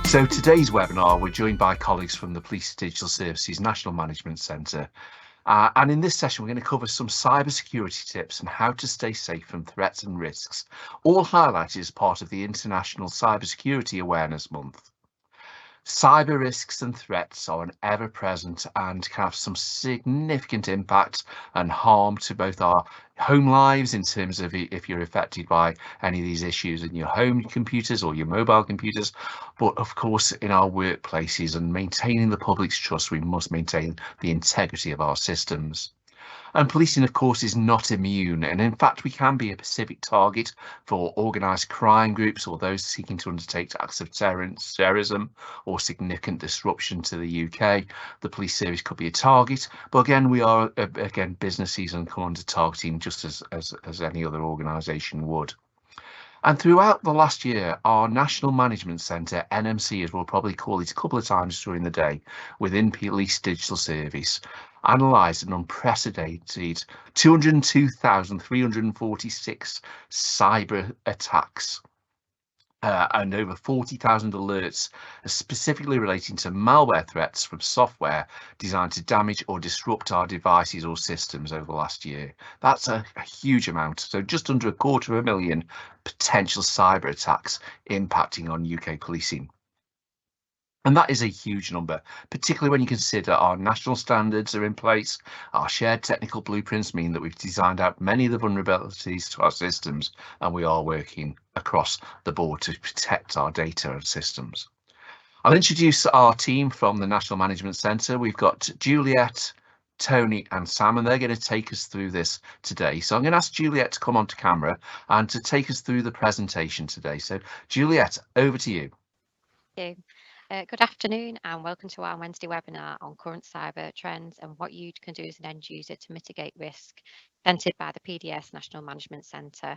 So today's webinar, we're joined by colleagues from the Police Digital Services National Management Centre. And in this session, we're going to cover some cybersecurity tips and how to stay safe from threats and risks, all highlighted as part of the International Cybersecurity Awareness Month. Cyber risks and threats are an ever-present and can have some significant impact and harm to both our home lives in terms of if you're affected by any of these issues in your home computers or your mobile computers, but of course in our workplaces. And maintaining the public's trust, we must maintain the integrity of our systems. And policing, of course, is not immune, and in fact we can be a specific target for organised crime groups or those seeking to undertake acts of terrorism or significant disruption to the UK. The police service could be a target, but again we are businesses and come under targeting just as any other organisation would. And throughout the last year, our National Management Centre, NMC as we'll probably call it a couple of times during the day, within Police Digital Service, analysed an unprecedented 202,346 cyber attacks and over 40,000 alerts specifically relating to malware threats from software designed to damage or disrupt our devices or systems over the last year. That's a huge amount. So just under 250,000 potential cyber attacks impacting on UK policing. And that is a huge number, particularly when you consider our national standards are in place. Our shared technical blueprints mean that we've designed out many of the vulnerabilities to our systems, and we are working across the board to protect our data and systems. I'll introduce our team from the National Management Centre. We've got Juliet, Tony and Sam, and they're going to take us through this today. So I'm going to ask Juliet to come onto camera and to take us through the presentation today. So Juliet, over to you. Thank you. Good afternoon and welcome to our Wednesday webinar on current cyber trends and what you can do as an end user to mitigate risk, presented by the PDS National Management Centre.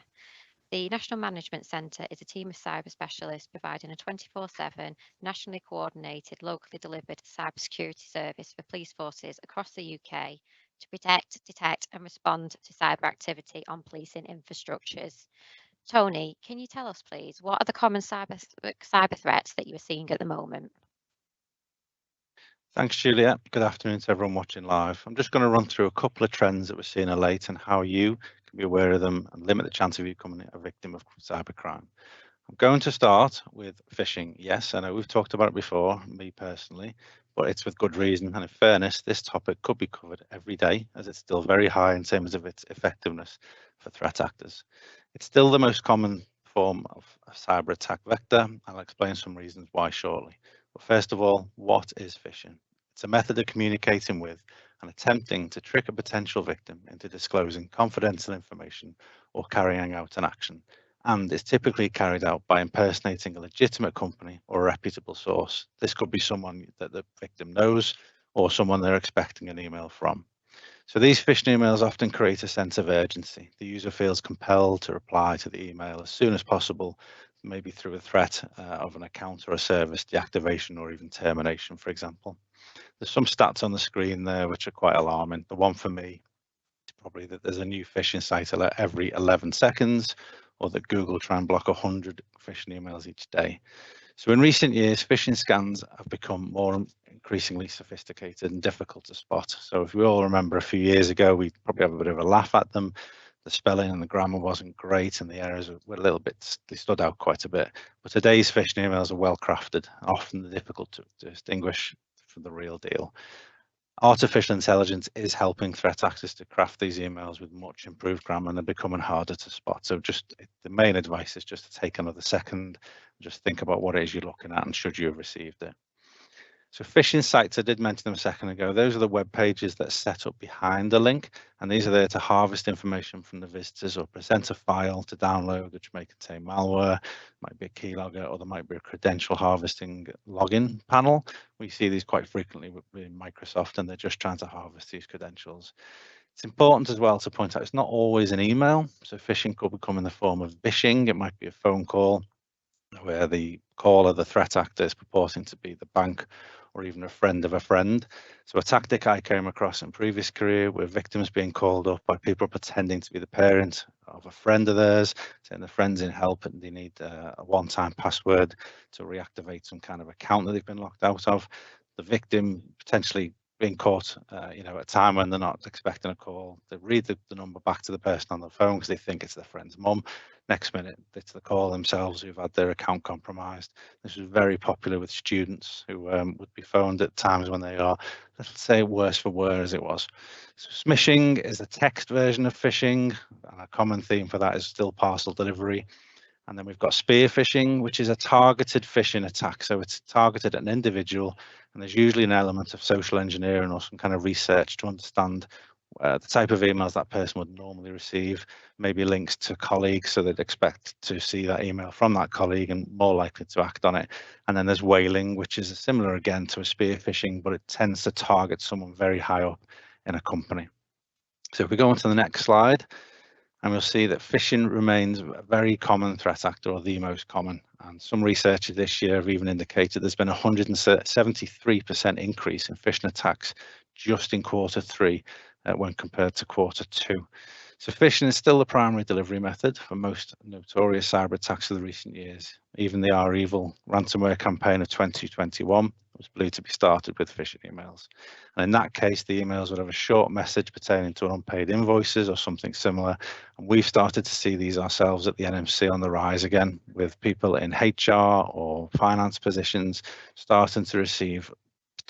The National Management Centre is a team of cyber specialists providing a 24/7 nationally coordinated, locally delivered cybersecurity service for police forces across the UK to protect, detect and respond to cyber activity on policing infrastructures. Tony, can you tell us, please, what are the common cyber threats that you are seeing at the moment? Thanks, Juliet. Good afternoon to everyone watching live. I'm just going to run through a couple of trends that we're seeing late and how you can be aware of them and limit the chance of you becoming a victim of cybercrime. I'm going to start with phishing. Yes, I know we've talked about it before, me personally, but it's with good reason. And in fairness, this topic could be covered every day as it's still very high in terms of its effectiveness for threat actors. It's still the most common form of a cyber attack vector. I'll explain some reasons why shortly. But first of all, what is phishing? It's a method of communicating with and attempting to trick a potential victim into disclosing confidential information or carrying out an action. And is typically carried out by impersonating a legitimate company or a reputable source. This could be someone that the victim knows or someone they're expecting an email from. So these phishing emails often create a sense of urgency. The user feels compelled to reply to the email as soon as possible, maybe through a threat of an account or a service deactivation or even termination, for example. There's some stats on the screen there which are quite alarming. The one for me is probably that there's a new phishing site every 11 seconds, or that Google try and block 100 phishing emails each day. So in recent years, phishing scans have become more increasingly sophisticated and difficult to spot. So if we all remember a few years ago, we probably have a bit of a laugh at them. The spelling and the grammar wasn't great and the errors were a little bit, they stood out quite a bit. But today's phishing emails are well crafted, often difficult to distinguish from the real deal. Artificial intelligence is helping threat actors to craft these emails with much improved grammar, and they're becoming harder to spot. So just the main advice is just to take another second, just think about what it is you're looking at and should you have received it. So phishing sites, I did mention them a second ago. Those are the web pages that are set up behind the link, and these are there to harvest information from the visitors or present a file to download, which may contain malware, might be a keylogger, or there might be a credential harvesting login panel. We see these quite frequently with Microsoft, and they're just trying to harvest these credentials. It's important as well to point out it's not always an email. So phishing could become in the form of vishing. It might be a phone call where the caller, the threat actor, is purporting to be the bank or even a friend of a friend. So a tactic I came across in previous career where victims being called up by people pretending to be the parent of a friend of theirs, saying the friend's in help and they need a one-time password to reactivate some kind of account that they've been locked out of. The victim potentially being caught, at a time when they're not expecting a call. They read the number back to the person on the phone because they think it's their friend's mum. Next minute, it's the call themselves who've had their account compromised. This is very popular with students who would be phoned at times when they are, let's say, worse for wear as it was. So smishing is the text version of phishing, and a common theme for that is still parcel delivery. And then we've got spear phishing, which is a targeted phishing attack. So it's targeted at an individual, and there's usually an element of social engineering or some kind of research to understand the type of emails that person would normally receive, maybe links to colleagues, so they'd expect to see that email from that colleague and more likely to act on it. And then there's whaling, which is similar again to a spear phishing, but it tends to target someone very high up in a company. So if we go on to the next slide, and we'll see that phishing remains a very common threat actor, or the most common. And some researchers this year have even indicated there's been a 173% increase in phishing attacks just in Q3 when compared to Q2. So phishing is still the primary delivery method for most notorious cyber attacks of the recent years. Even the Our Evil ransomware campaign of 2021 was believed to be started with phishing emails. And in that case, the emails would have a short message pertaining to unpaid invoices or something similar. And we've started to see these ourselves at the NMC on the rise again, with people in HR or finance positions starting to receive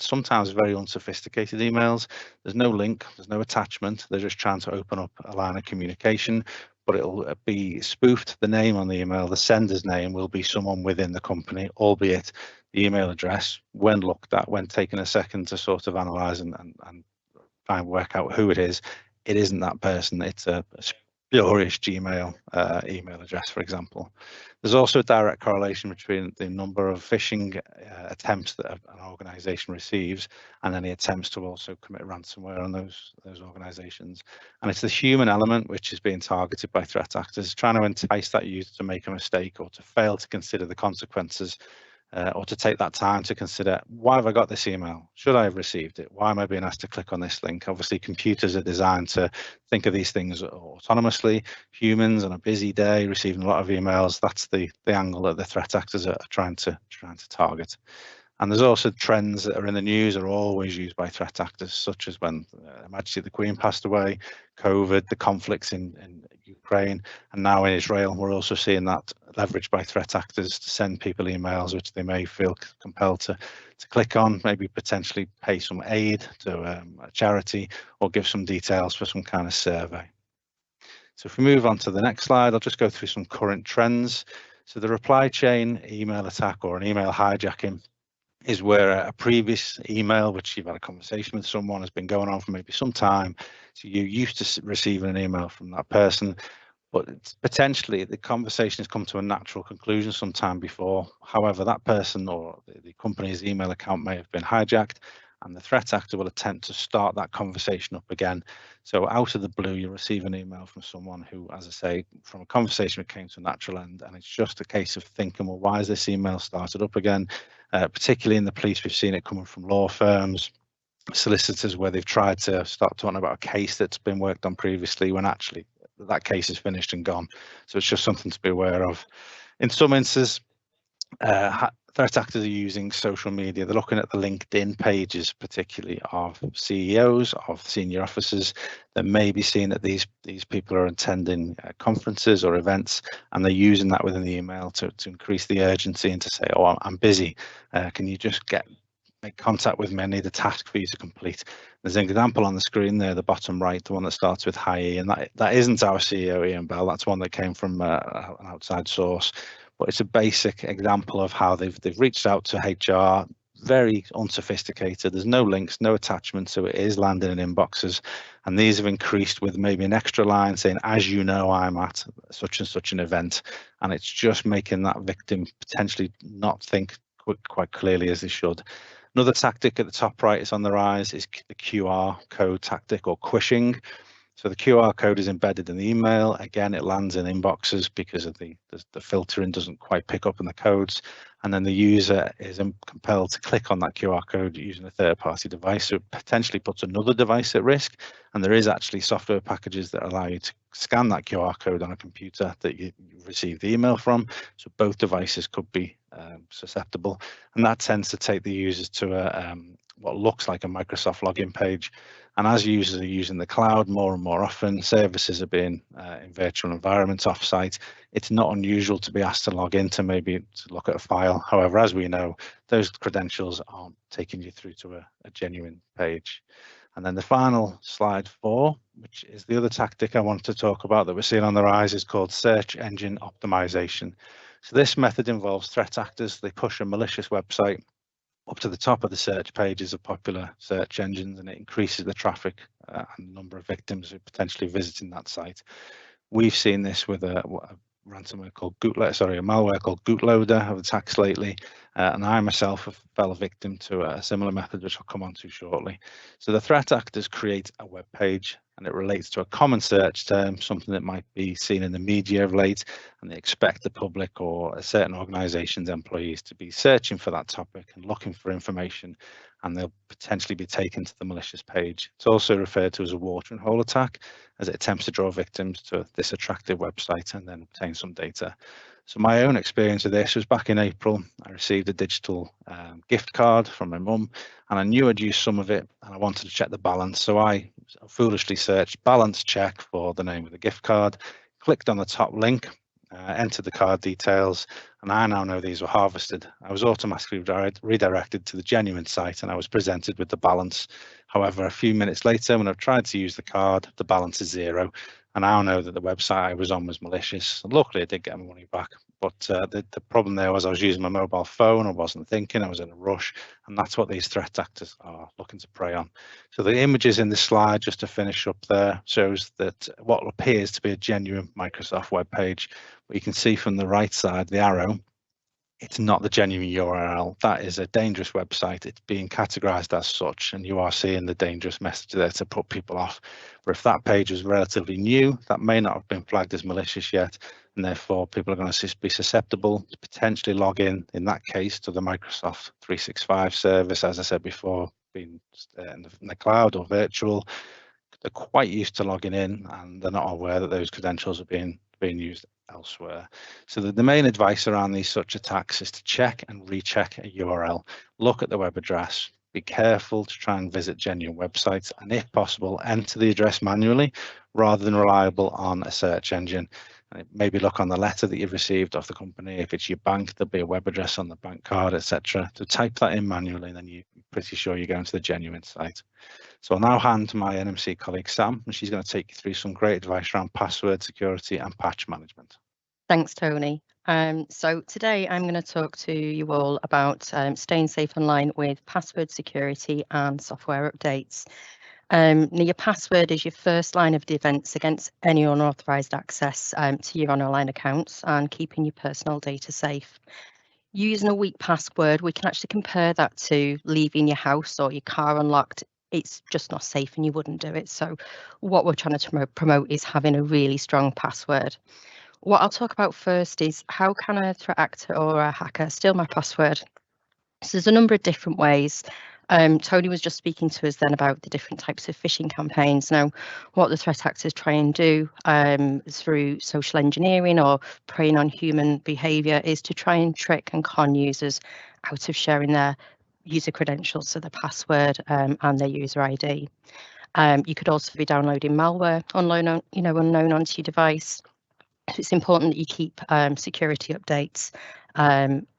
sometimes very unsophisticated emails. There's no link, there's no attachment, they're just trying to open up a line of communication, but it'll be spoofed. The name on the email, the sender's name, will be someone within the company, albeit the email address, when looked at, when taken a second to sort of analyze and try and work out who it isn't that person. It's a spurious Gmail email address, for example. There's also a direct correlation between the number of phishing attempts that an organization receives and any attempts to also commit ransomware on those organizations. And it's the human element which is being targeted by threat actors, trying to entice that user to make a mistake or to fail to consider the consequences, or to take that time to consider, why have I got this email? Should I have received it? Why am I being asked to click on this link? Obviously, computers are designed to think of these things autonomously. Humans on a busy day receiving a lot of emails, that's the angle that the threat actors are trying to target. And there's also trends that are in the news are always used by threat actors, such as when Her Majesty the Queen passed away, COVID, the conflicts in Ukraine, and now in Israel. We're also seeing that leveraged by threat actors to send people emails which they may feel compelled to click on, maybe potentially pay some aid to a charity or give some details for some kind of survey. So if we move on to the next slide, I'll just go through some current trends. So the reply chain email attack, or an email hijacking, is where a previous email, which you've had a conversation with someone, has been going on for maybe some time. So you're used to receiving an email from that person, but it's potentially the conversation has come to a natural conclusion sometime before. However, that person or the company's email account may have been hijacked, and the threat actor will attempt to start that conversation up again. So out of the blue, you receive an email from someone who, as I say, from a conversation it came to a natural end, and it's just a case of thinking, well, why is this email started up again? Particularly in the police, we've seen it coming from law firms, solicitors, where they've tried to start talking about a case that's been worked on previously when actually that case is finished and gone. So it's just something to be aware of. In some instances, threat actors are using social media. They're looking at the LinkedIn pages, particularly of CEOs, of senior officers, that may be seeing that these people are attending conferences or events, and they're using that within the email to increase the urgency and to say, oh, I'm busy. Can you just make contact with me? I need a task for you to complete. There's an example on the screen there, the bottom right, the one that starts with hi E, and that isn't our CEO, Ian Bell. That's one that came from an outside source. But it's a basic example of how they've reached out to HR, very unsophisticated. There's no links, no attachments, so it is landing in inboxes. And these have increased with maybe an extra line saying, as you know, I'm at such and such an event. And it's just making that victim potentially not think quite clearly as they should. Another tactic at the top right is on the rise is the QR code tactic, or quishing. So the QR code is embedded in the email. Again, it lands in inboxes because of the filtering doesn't quite pick up on the codes. And then the user is compelled to click on that QR code using a third-party device. So it potentially puts another device at risk. And there is actually software packages that allow you to scan that QR code on a computer that you received the email from. So both devices could be susceptible. And that tends to take the users to what looks like a Microsoft login page. And as users are using the cloud more and more often, services are being in virtual environments offsite. It's not unusual to be asked to log in to maybe to look at a file. However, as we know, those credentials aren't taking you through to a genuine page. And then the final slide 4, which is the other tactic I want to talk about that we're seeing on the rise, is called search engine optimization. So this method involves threat actors. They push a malicious website up to the top of the search pages of popular search engines, and it increases the traffic and the number of victims who are potentially visiting that site. We've seen this with a ransomware called a malware called Bootloader of attacks lately, and I myself fell a victim to a similar method, which I'll come on to shortly. So the threat actors create a web page, and it relates to a common search term, something that might be seen in the media of late, and they expect the public or a certain organization's employees to be searching for that topic and looking for information, and they'll potentially be taken to the malicious page. It's also referred to as a watering hole attack, as it attempts to draw victims to this attractive website and then obtain some data. So my own experience of this was back in April. I received a digital gift card from my mum, and I knew I'd used some of it and I wanted to check the balance. So I foolishly searched balance check for the name of the gift card, clicked on the top link, entered the card details, and I now know these were harvested. I was automatically redirected to the genuine site and I was presented with the balance. However, a few minutes later, when I've tried to use the card, the balance is 0. And I now know that the website I was on was malicious. Luckily, I did get my money back. But the problem there was I was using my mobile phone, I wasn't thinking, I was in a rush. And that's what these threat actors are looking to prey on. So the images in this slide, just to finish up there, shows that what appears to be a genuine Microsoft web page. But you can see from the right side, the arrow, it's not the genuine URL. That is a dangerous website. It's being categorized as such, and you are seeing the dangerous message there to put people off. But if that page was relatively new, that may not have been flagged as malicious yet, and therefore people are going to be susceptible to potentially log in that case, to the Microsoft 365 service, as I said before, being in the cloud or virtual. They're quite used to logging in, and they're not aware that those credentials are being used elsewhere. So the main advice around these such attacks is to check and recheck a URL. Look at the web address. Be careful to try and visit genuine websites, and if possible, enter the address manually rather than reliable on a search engine. Maybe look on the letter that you've received off the company. If it's your bank, there'll be a web address on the bank card, etc. To type that in manually, and then you're pretty sure you're going to the genuine site. So I'll now hand to my NMC colleague Sam, and she's going to take you through some great advice around password security and patch management. Thanks, Tony. So today I'm going to talk to you all about staying safe online with password security and software updates. Now, your password is your first line of defense against any unauthorized access to your online accounts and keeping your personal data safe. Using a weak password, we can actually compare that to leaving your house or your car unlocked. It's just not safe and you wouldn't do it. So what we're trying to promote is having a really strong password. What I'll talk about first is how can a threat actor or a hacker steal my password? So there's a number of different ways. Tony was just speaking to us then about the different types of phishing campaigns. Now, what the threat actors try and do through social engineering or preying on human behaviour is to try and trick and con users out of sharing their user credentials, so their password and their user ID. You could also be downloading malware unknown onto your device. So it's important that you keep security updates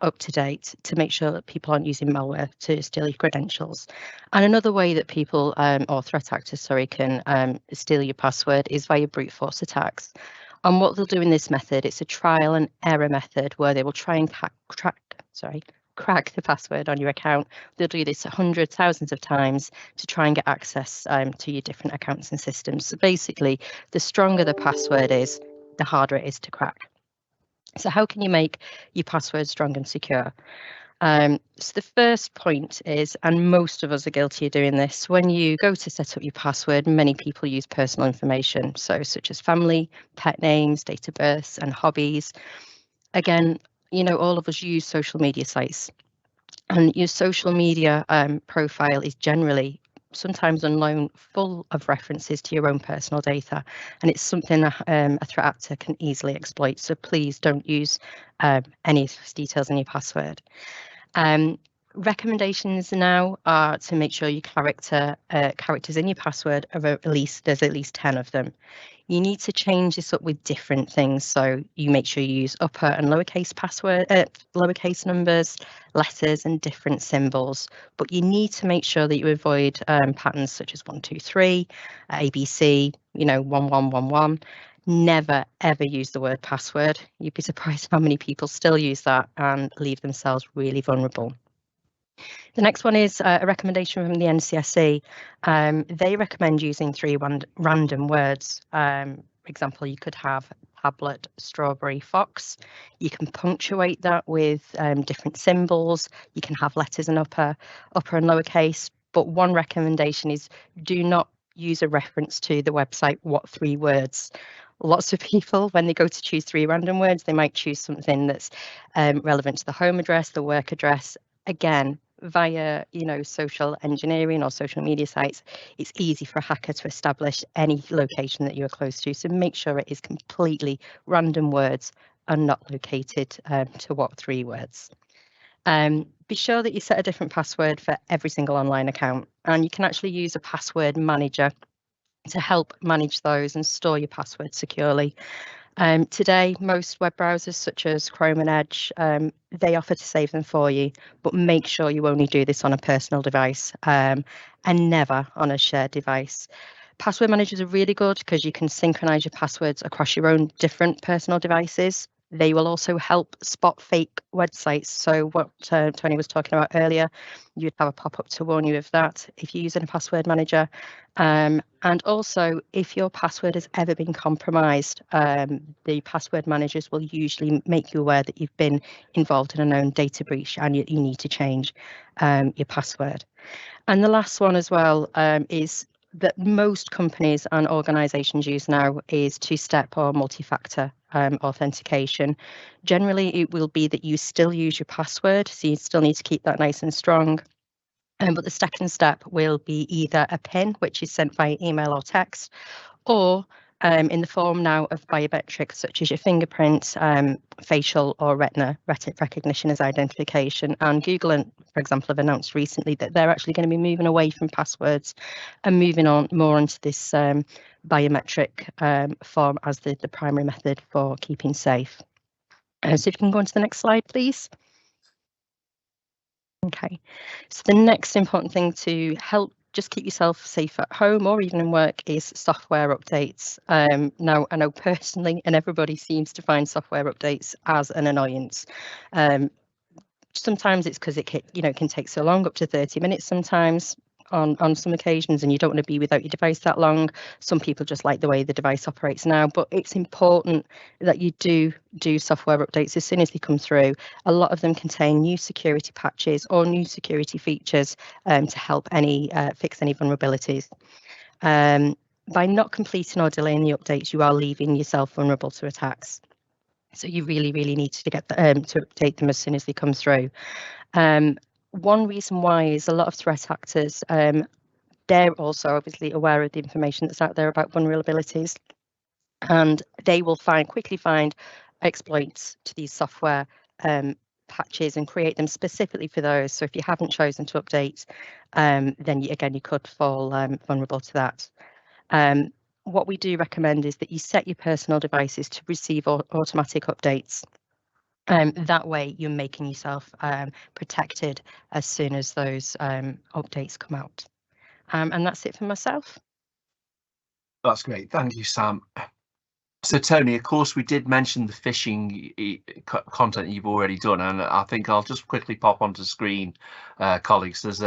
up to date to make sure that people aren't using malware to steal your credentials. And another way that people or threat actors, can steal your password is via brute force attacks. And what they'll do in this method, it's a trial and error method where they will try and crack the password on your account. They'll do this hundreds, thousands of times to try and get access to your different accounts and systems. So basically, the stronger the password is, the harder it is to crack. So how can you make your password strong and secure? So the first point is, and most of us are guilty of doing this, when you go to set up your password, many people use personal information, so such as family, pet names, date of births, and hobbies. Again, you know, all of us use social media sites, and your social media profile is generally sometimes unknown, full of references to your own personal data, and it's something that a threat actor can easily exploit. So please don't use any of those details in your password. Recommendations now are to make sure your characters in your password are there's at least 10 of them. You need to change this up with different things. So you make sure you use upper and lowercase lowercase numbers, letters, and different symbols. But you need to make sure that you avoid patterns such as 1, 2, 3, ABC, 1, 1, 1, 1. Never, ever use the word password. You'd be surprised how many people still use that and leave themselves really vulnerable. The next one is a recommendation from the NCSC. They recommend using 3 random words. For example, you could have tablet, strawberry, fox. You can punctuate that with different symbols. You can have letters in upper and lowercase. But one recommendation is do not use a reference to the website, what 3 words. Lots of people, when they go to choose 3 random words, they might choose something that's relevant to the home address, the work address. Again, via social engineering or social media sites, it's easy for a hacker to establish any location that you're close to. So make sure it is completely random words and not located to what 3 words. Be sure that you set a different password for every single online account, and you can actually use a password manager to help manage those and store your passwords securely. Today, most web browsers such as Chrome and Edge, they offer to save them for you, but make sure you only do this on a personal device and never on a shared device. Password managers are really good because you can synchronize your passwords across your own different personal devices. They will also help spot fake websites. So what Tony was talking about earlier, you'd have a pop-up to warn you of that if you're using a password manager. And also, if your password has ever been compromised, the password managers will usually make you aware that you've been involved in a known data breach and you need to change your password. And the last one as well is that most companies and organizations use now is 2-step or multi-factor authentication. Generally, it will be that you still use your password, so you still need to keep that nice and strong. But the second step will be either a PIN, which is sent via email or text, or in the form now of biometrics such as your fingerprint, facial or retina recognition as identification. And Google, for example, have announced recently that they're actually going to be moving away from passwords and moving on more into this biometric form as the primary method for keeping safe. So if you can go on to the next slide, please. Okay, so the next important thing to help just keep yourself safe at home or even in work is software updates. Now, I know personally, and everybody seems to find software updates as an annoyance. Sometimes it's because it can take so long, up to 30 minutes sometimes on some occasions, and you don't want to be without your device that long. Some people just like the way the device operates now, but it's important that you do software updates as soon as they come through. A lot of them contain new security patches or new security features to help fix any vulnerabilities. By not completing or delaying the updates, you are leaving yourself vulnerable to attacks. So you really, really need to get to update them as soon as they come through. One reason why is a lot of threat actors, they're also obviously aware of the information that's out there about vulnerabilities, and they will quickly find exploits to these software patches and create them specifically for those. So if you haven't chosen to update, then you could fall vulnerable to that. What we do recommend is that you set your personal devices to receive automatic updates. That way you're making yourself protected as soon as those updates come out. And that's it for myself. That's great. Thank you, Sam. So, Tony, of course, we did mention the phishing content you've already done, and I think I'll just quickly pop onto screen, colleagues. There's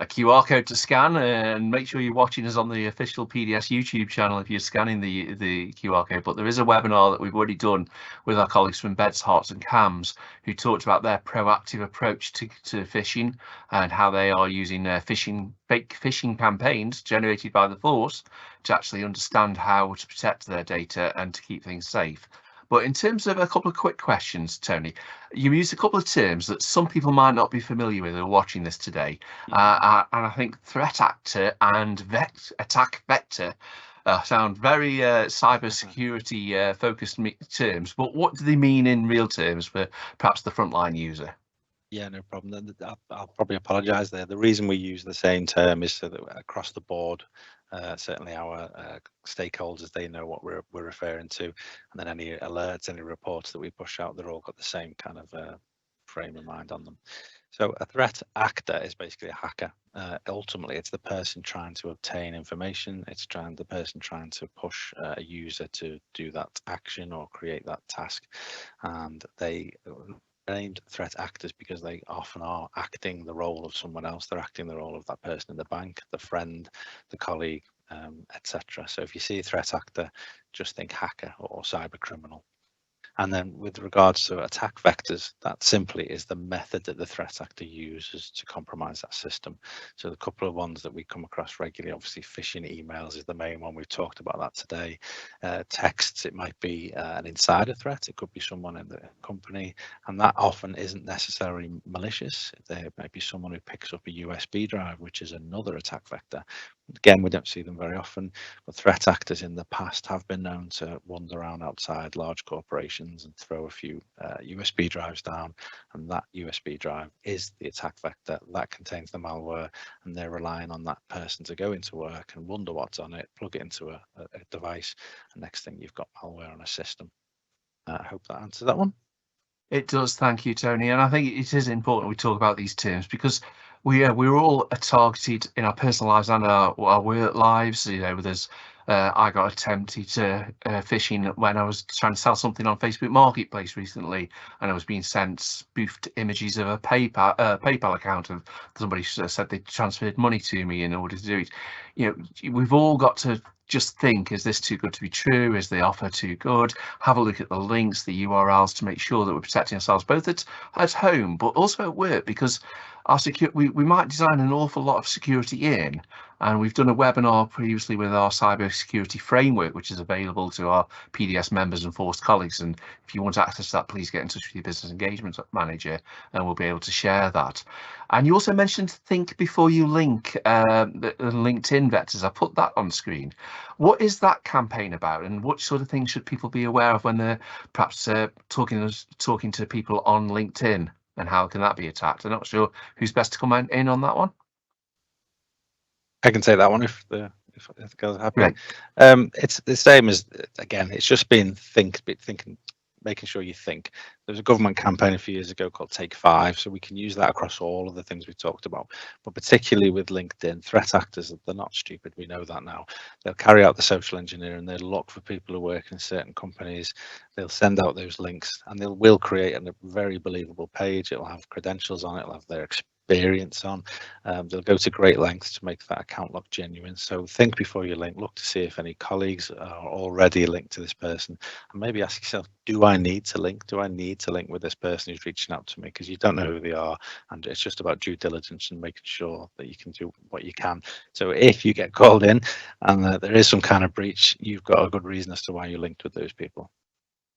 a QR code to scan, and make sure you're watching us on the official PDS YouTube channel if you're scanning the QR code. But there is a webinar that we've already done with our colleagues from Beds, Hearts and Cams, who talked about their proactive approach to phishing and how they are using fake phishing campaigns generated by the force to actually understand how to protect their data and to keep things safe. But in terms of a couple of quick questions, Tony, you used a couple of terms that some people might not be familiar with who are watching this today. And I think threat actor and attack vector sound very cybersecurity focused terms, but what do they mean in real terms for perhaps the frontline user? Yeah, no problem. I'll probably apologise there. The reason we use the same term is so that across the board, certainly our stakeholders, they know what we're referring to, and then any alerts, any reports that we push out, they're all got the same kind of frame of mind on them. So a threat actor is basically a hacker. Ultimately, it's the person trying to obtain information. It's the person trying to push a user to do that action or create that task, and they named threat actors because they often are acting the role of someone else. They're acting the role of that person in the bank, the friend, the colleague, etc. So if you see a threat actor, just think hacker or cyber criminal. And then with regards to attack vectors, that simply is the method that the threat actor uses to compromise that system. So the couple of ones that we come across regularly, obviously phishing emails is the main one. We've talked about that today. Texts, it might be an insider threat. It could be someone in the company, and that often isn't necessarily malicious. There might be someone who picks up a USB drive, which is another attack vector. Again, we don't see them very often, but threat actors in the past have been known to wander around outside large corporations and throw a few USB drives down, and that USB drive is the attack vector that contains the malware, and they're relying on that person to go into work and wonder what's on it, plug it into a device, and next thing you've got malware on a system. I hope that answers that one. It does, thank you, Tony. And I think it is important we talk about these terms because we're all targeted in our personal lives and our work lives. You know, there's I got attempted phishing when I was trying to sell something on Facebook Marketplace recently, and I was being sent spoofed images of a PayPal account of somebody said they transferred money to me in order to do it. You know, we've all got to just think, is this too good to be true? Is the offer too good? Have a look at the links, the URLs to make sure that we're protecting ourselves both at home, but also at work, because our we might design an awful lot of security in, and we've done a webinar previously with our cybersecurity framework, which is available to our PDS members and forced colleagues. And if you want to access that, please get in touch with your business engagement manager and we'll be able to share that. And you also mentioned think before you link, the LinkedIn vectors. I put that on screen. What is that campaign about, and what sort of things should people be aware of when they're perhaps talking to people on LinkedIn, and how can that be attacked? I'm not sure who's best to come in on that one. I can take that one if the girls are happy. Right. It's the same as, again, it's just been thinking, making sure you think. There was a government campaign a few years ago called Take 5, so we can use that across all of the things we talked about. But particularly with LinkedIn, threat actors, they're not stupid. We know that now. They'll carry out the social engineering. They'll look for people who work in certain companies. They'll send out those links, and will create a very believable page. It'll have credentials on it. It'll have their experience on. They'll go to great lengths to make that account look genuine. So think before you link. Look to see if any colleagues are already linked to this person, and maybe ask yourself, do I need to link? Do I need to link with this person who's reaching out to me? Because you don't know who they are, and it's just about due diligence and making sure that you can do what you can. So if you get called in and there is some kind of breach, you've got a good reason as to why you linked with those people.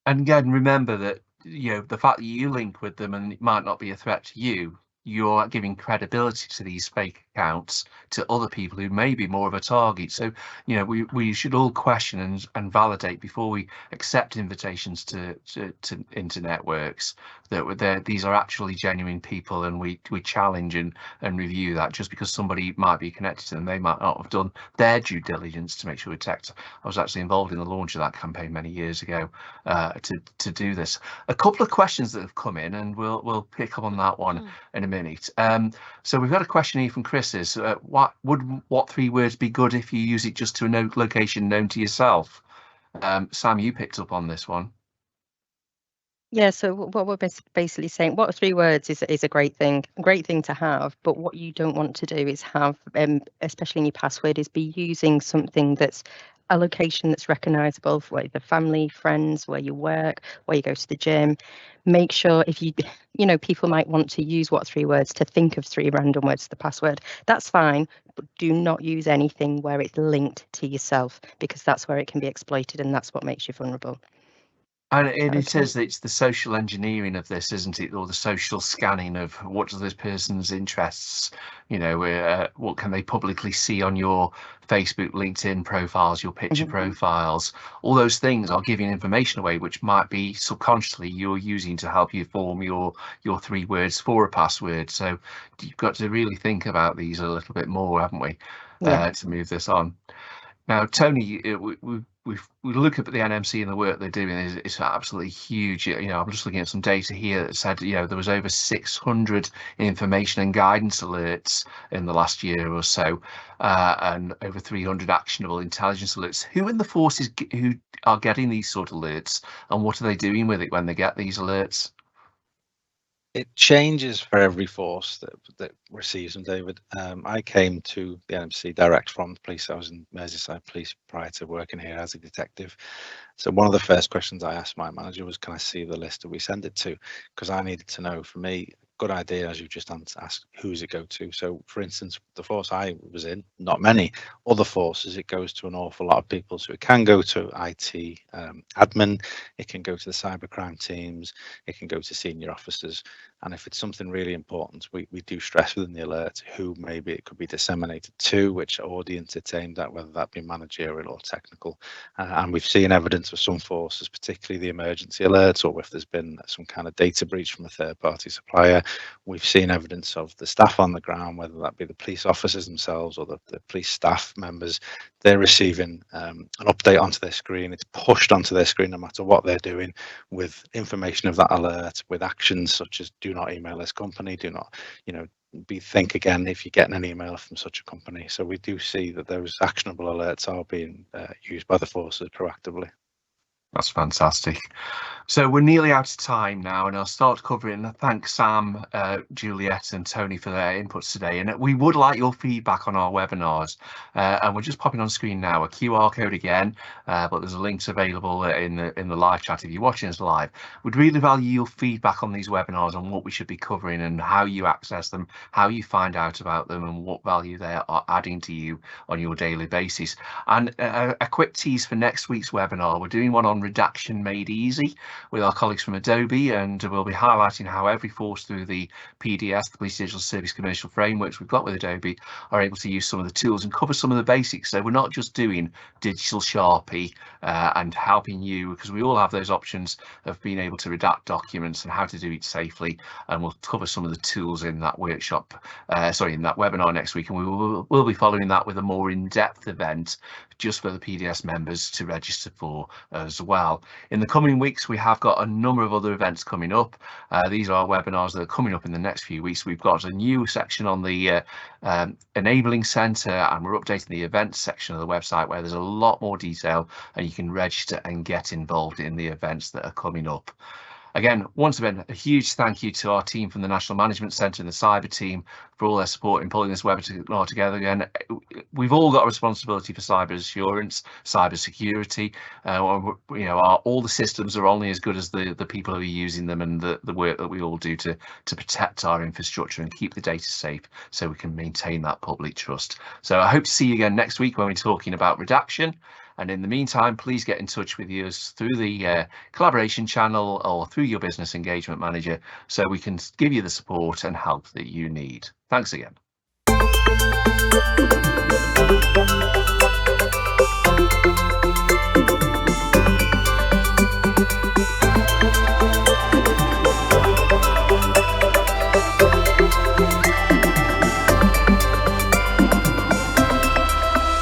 And again, remember that, you know, the fact that you link with them and it might not be a threat to you, you're giving credibility to these fake accounts to other people who may be more of a target. So, you know, we should all question and validate before we accept invitations to into networks that these are actually genuine people, and we challenge and review that. Just because somebody might be connected to them, they might not have done their due diligence to make sure we detect. I was actually involved in the launch of that campaign many years ago to do this. A couple of questions that have come in, and we'll pick up on that one in a minute. So we've got a question here from Chris's. What 3 words be good if you use it just to a location known to yourself? Sam, you picked up on this one. Yeah, so what we're basically saying, what 3 words is a great thing to have, but what you don't want to do is have, especially in your password, is be using something that's a location that's recognizable for either family, friends, where you work, where you go to the gym. Make sure if you know, people might want to use what 3 words to think of 3 random words to the password. That's fine, but do not use anything where it's linked to yourself, because that's where it can be exploited and that's what makes you vulnerable. And it Okay. says that it's the social engineering of this, isn't it? Or the social scanning of what does this person's interests, you know, what can they publicly see on your Facebook, LinkedIn profiles, your picture profiles. All those things are giving information away, which might be subconsciously you're using to help you form your 3 words for a password. So you've got to really think about these a little bit more, haven't we, Yeah. to move this on. Now, Tony, we look at the NMC and the work they're doing is absolutely huge. You know, I'm just looking at some data here that said, you know, there was over 600 information and guidance alerts in the last year or so, and over 300 actionable intelligence alerts. Who in the forces who are getting these sort of alerts, and what are they doing with it when they get these alerts? It changes for every force that receives them, David. I came to the NMC direct from the police. I was in Merseyside Police prior to working here as a detective. So one of the first questions I asked my manager was, can I see the list that we send it to? Because I needed to know, for me, good idea, as you just asked, who does it go to? So, for instance, the force I was in, not many. Other forces, it goes to an awful lot of people. So it can go to IT admin, it can go to the cybercrime teams, it can go to senior officers. And if it's something really important, we do stress within the alert who maybe it could be disseminated to, which audience it's aimed at, whether that be managerial or technical. And we've seen evidence of some forces, particularly the emergency alerts, or if there's been some kind of data breach from a third-party supplier. We've seen evidence of the staff on the ground, whether that be the police officers themselves or the police staff members. They're receiving an update onto their screen. It's pushed onto their screen no matter what they're doing, with information of that alert, with actions such as do not email this company, do not, you know, think again if you're getting an email from such a company. So we do see that those actionable alerts are being used by the forces proactively. That's fantastic. So we're nearly out of time now, and I'll start covering. Thanks, Sam, Juliet, and Tony for their inputs today. And we would like your feedback on our webinars. And we're just popping on screen now a QR code again, but there's a link available in the live chat if you're watching us live. We'd really value your feedback on these webinars, on what we should be covering and how you access them, how you find out about them, and what value they are adding to you on your daily basis. And a quick tease for next week's webinar: we're doing one on redaction made easy with our colleagues from Adobe, and we'll be highlighting how every force through the PDS, the Police Digital Service Commercial Frameworks we've got with Adobe, are able to use some of the tools and cover some of the basics. So we're not just doing digital Sharpie and helping you, because we all have those options of being able to redact documents and how to do it safely, and we'll cover some of the tools in that workshop, in that webinar next week, and we'll be following that with a more in-depth event just for the PDS members to register for as well. In the coming weeks, we have got a number of other events coming up. These are webinars that are coming up in the next few weeks. We've got a new section on the Enabling Centre, and we're updating the events section of the website where there's a lot more detail, and you can register and get involved in the events that are coming up. Again, once again, a huge thank you to our team from the National Management Centre and the Cyber team for all their support in pulling this webinar together. Again, we've all got a responsibility for cyber assurance, cyber security. You know, all the systems are only as good as the people who are using them, and the work that we all do to protect our infrastructure and keep the data safe, so we can maintain that public trust. So I hope to see you again next week when we're talking about redaction. And in the meantime, please get in touch with us through the collaboration channel or through your business engagement manager, so we can give you the support and help that you need. Thanks again.